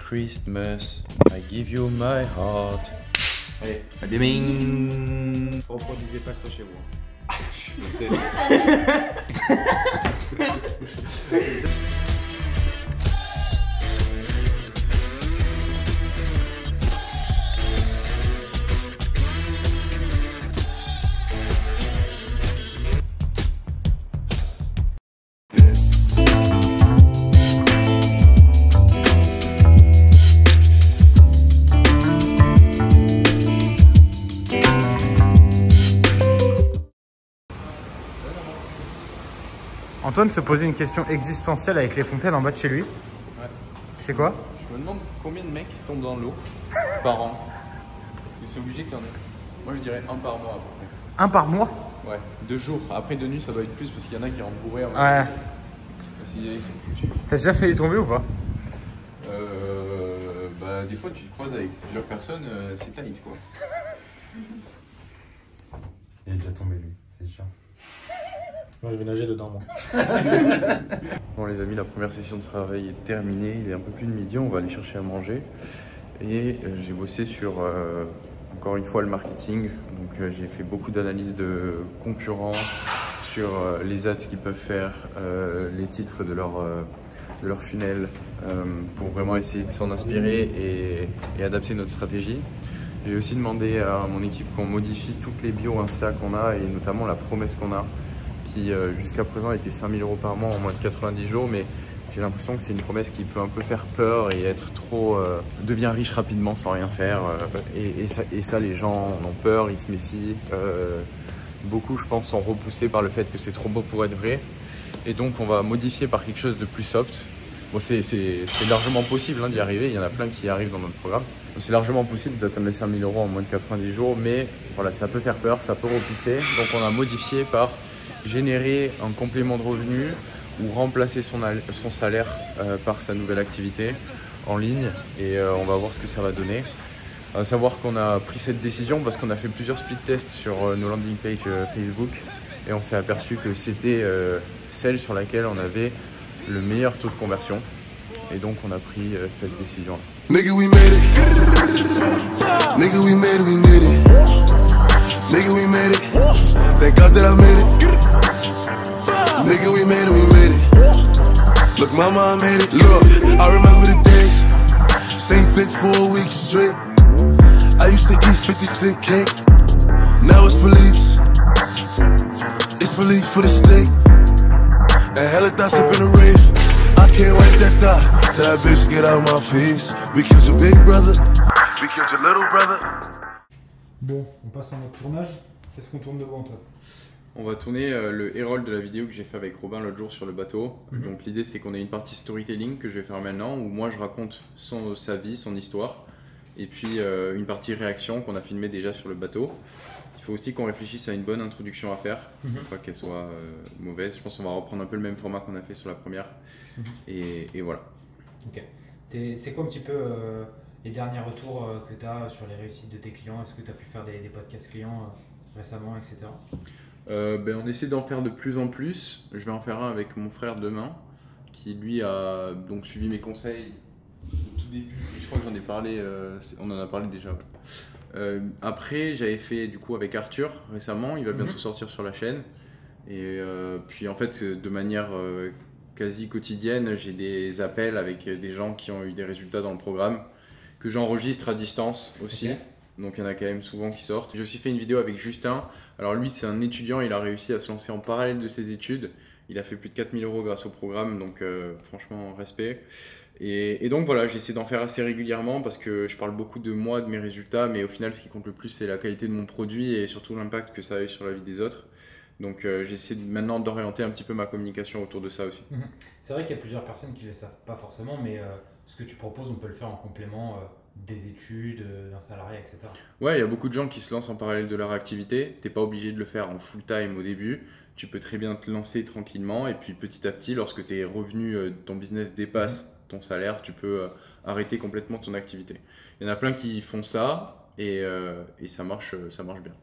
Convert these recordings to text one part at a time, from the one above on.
Christmas, I give you my heart. Allez, bing. Reproduisez pas ça chez vous. Antoine se posait une question existentielle avec les fontaines en bas de chez lui. Ouais. C'est quoi? Je me demande combien de mecs tombent dans l'eau par an. Parce que c'est obligé qu'il y en ait. Moi je dirais un par mois à peu près. Un par mois? Ouais, 2 jours. Après de nuit ça doit être plus parce qu'il y en a qui rentrent bourrés. Ouais. T'as déjà failli tomber ou pas? Bah des fois tu te croises avec plusieurs personnes, c'est tight quoi. Il est déjà tombé lui, c'est sûr. Moi je vais nager dedans moi. Bon les amis, la première session de travail est terminée, il est un peu plus de midi, on va aller chercher à manger. Et j'ai bossé sur, encore une fois, le marketing. Donc j'ai fait beaucoup d'analyses de concurrents sur les ads qu'ils peuvent faire, les titres de leur funnel, pour vraiment essayer de s'en inspirer et adapter notre stratégie. J'ai aussi demandé à mon équipe qu'on modifie toutes les bios Insta qu'on a et notamment la promesse qu'on a, qui jusqu'à présent était 5 000 € par mois en moins de 90 jours, mais j'ai l'impression que c'est une promesse qui peut un peu faire peur et être trop... devient riche rapidement sans rien faire, et ça les gens en ont peur, ils se méfient. Beaucoup je pense sont repoussés par le fait que c'est trop beau pour être vrai, et donc on va modifier par quelque chose de plus soft. Bon, c'est largement possible d'y arriver, il y en a plein qui y arrivent dans notre programme. C'est largement possible d'atteindre les 5 000 € en moins de 90 jours, mais voilà, ça peut faire peur, ça peut repousser. Donc on a modifié par générer un complément de revenu ou remplacer son salaire par sa nouvelle activité en ligne, et on va voir ce que ça va donner. À savoir qu'on a pris cette décision parce qu'on a fait plusieurs speed tests sur nos landing pages Facebook et on s'est aperçu que c'était celle sur laquelle on avait le meilleur taux de conversion, et donc on a pris cette décision là. Nigga, we made it. Nigga, we made it, we made it. Nigga, we made it. Thank God that I made it. Nigga, we made it, we made it. Look, mama, I made it. Look, I remember the days. Same fit for a week straight. I used to eat 50-cent cake. Now it's Philippe's. It's Philippe for the steak. And hella thoughts up in the rave. I can't wipe that thought. Tell that bitch get out my face. We killed your big brother. We killed your little brother. Bon, on passe en mode tournage. Qu'est-ce qu'on tourne devant toi? On va tourner le Herald de la vidéo que j'ai fait avec Robin l'autre jour sur le bateau. Donc l'idée c'est qu'on ait une partie storytelling que je vais faire maintenant, où moi je raconte sa vie, son histoire, et puis une partie réaction qu'on a filmée déjà sur le bateau. Il faut aussi qu'on réfléchisse à une bonne introduction à faire, pas qu'elle soit mauvaise. Je pense qu'on va reprendre un peu le même format qu'on a fait sur la première, et voilà. Ok. C'est quoi un petit peu les derniers retours que tu as sur les réussites de tes clients? Est-ce que tu as pu faire des podcasts clients récemment, etc. On essaie d'en faire de plus en plus. Je vais en faire un avec mon frère demain, qui lui a donc suivi mes conseils au tout début. Je crois que j'en ai parlé, on en a parlé déjà. Ouais. Après, j'avais fait du coup avec Arthur récemment, il va bientôt sortir sur la chaîne. Et puis en fait, de manière quasi quotidienne, j'ai des appels avec des gens qui ont eu des résultats dans le programme, que j'enregistre à distance aussi. Okay. Donc il y en a quand même souvent qui sortent. J'ai aussi fait une vidéo avec Justin. Alors lui c'est un étudiant, il a réussi à se lancer en parallèle de ses études. Il a fait plus de 4 000 € grâce au programme, donc franchement respect. Et donc voilà, j'essaie d'en faire assez régulièrement parce que je parle beaucoup de moi, de mes résultats, mais au final ce qui compte le plus c'est la qualité de mon produit et surtout l'impact que ça a eu sur la vie des autres. Donc j'essaie maintenant d'orienter un petit peu ma communication autour de ça aussi. C'est vrai qu'il y a plusieurs personnes qui ne le savent pas forcément, mais ce que tu proposes, on peut le faire en complément des études, d'un salarié, etc. Ouais, il y a beaucoup de gens qui se lancent en parallèle de leur activité. Tu n'es pas obligé de le faire en full time au début. Tu peux très bien te lancer tranquillement et puis petit à petit, lorsque tes revenus de ton business dépassent ton salaire, tu peux arrêter complètement ton activité. Il y en a plein qui font ça et ça marche bien.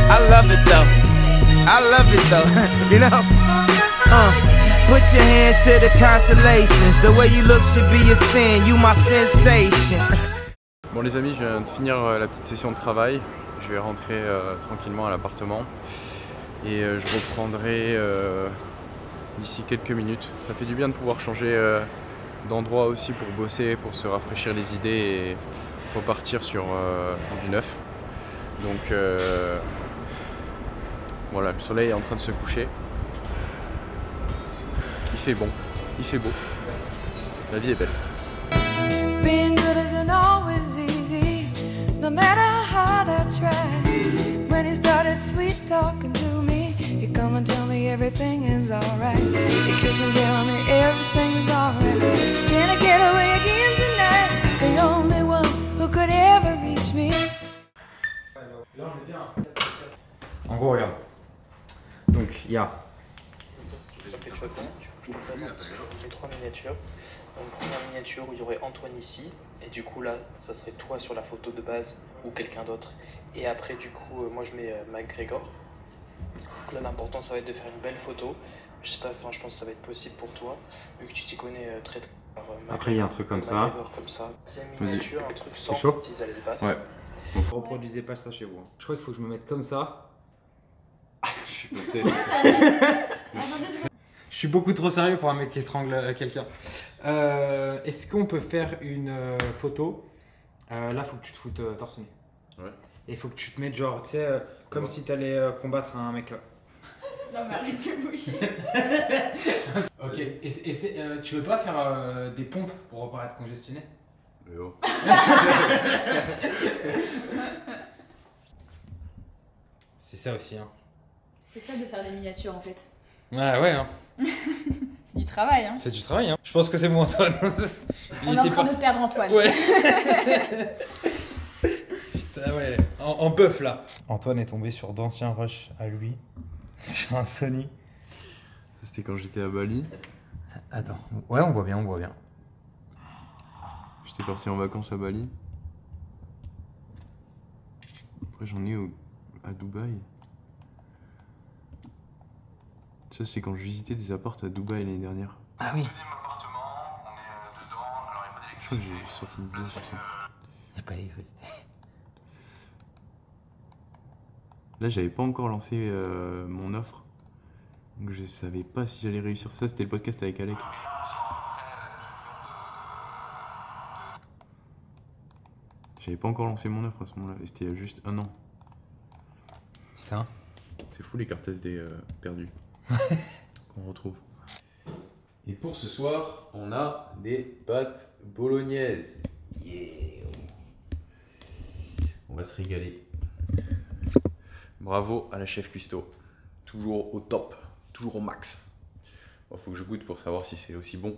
I love it though. I love it though, you know. Put your hands to the constellations. The way you look should be a sin. You my sensation. Bon les amis, je viens de finir la petite session de travail. Je vais rentrer tranquillement à l'appartement et je reprendrai d'ici quelques minutes. Ça fait du bien de pouvoir changer d'endroit aussi pour bosser, pour se rafraîchir les idées et repartir sur du neuf. Donc voilà, le soleil est en train de se coucher. Il fait bon, il fait beau. La vie est belle. Being good isn't always easy, no matter how hard I try. When he started sweet talking to me, he come and tell me everything is alright. He kiss and tell me everything is alright. Can I get away again tonight? The only one who could ever reach me. En gros, regarde. Donc, il y a. Je te présente les 3 miniatures. Donc, première miniature où il y aurait Antoine ici, et du coup là, ça serait toi sur la photo de base ou quelqu'un d'autre. Et après, du coup, moi je mets McGregor. Donc là, l'important ça va être de faire une belle photo. Je sais pas, enfin, je pense que ça va être possible pour toi, vu que tu t'y connais très très. Après, il y a un truc comme ça. C'est une miniature, un truc sans chaud petits à l'espace. Ouais. Reproduisez pas ça chez vous. Je crois qu'il faut que je me mette comme ça. Je suis peut-être. Je suis beaucoup trop sérieux pour un mec qui étrangle quelqu'un. Est-ce qu'on peut faire une photo? Là, faut que tu te foutes torse nu. Ouais. Et il faut que tu te mettes genre, tu sais, comme si t'allais combattre un mec. Non mais arrête de bouger. Ok, et tu veux pas faire des pompes pour pas être congestionné? Oh. C'est ça aussi, hein. C'est ça de faire des miniatures en fait. Ouais, hein. C'est du travail, hein. C'est du travail, hein. Je pense que c'est bon, Antoine. On est en train de perdre Antoine. Ouais. Putain, ouais. En bœuf, là. Antoine est tombé sur d'anciens rushs à lui. Sur un Sony. Ça, c'était quand j'étais à Bali. Attends. Ouais, on voit bien, on voit bien. J'étais parti en vacances à Bali. Après, j'en ai à Dubaï. Ça, c'est quand je visitais des apparts à Dubaï l'année dernière. Ah oui. Deuxième appartement, on est dedans, alors il n'y a pas d'électricité. Je crois que j'ai sorti une vidéo sur ça. Il n'y a pas d'électricité. Là, j'avais pas encore lancé mon offre. Donc, je savais pas si j'allais réussir. Ça, c'était le podcast avec Alec. J'avais pas encore lancé mon offre à ce moment-là. Et c'était il y a juste 1 an. Putain. C'est fou les cartes SD perdues. Qu'on retrouve. Et pour ce soir, on a des pâtes bolognaises. Yeah. On va se régaler. Bravo à la chef cuistot. Toujours au top, toujours au max. Bon, faut que je goûte pour savoir si c'est aussi bon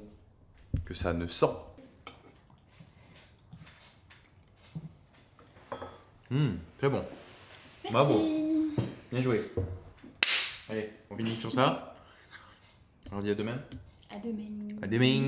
que ça ne sent. Très bon. Merci. Bravo. Bien joué. Allez, on finit sur ça. On dit à demain. À demain. À demain.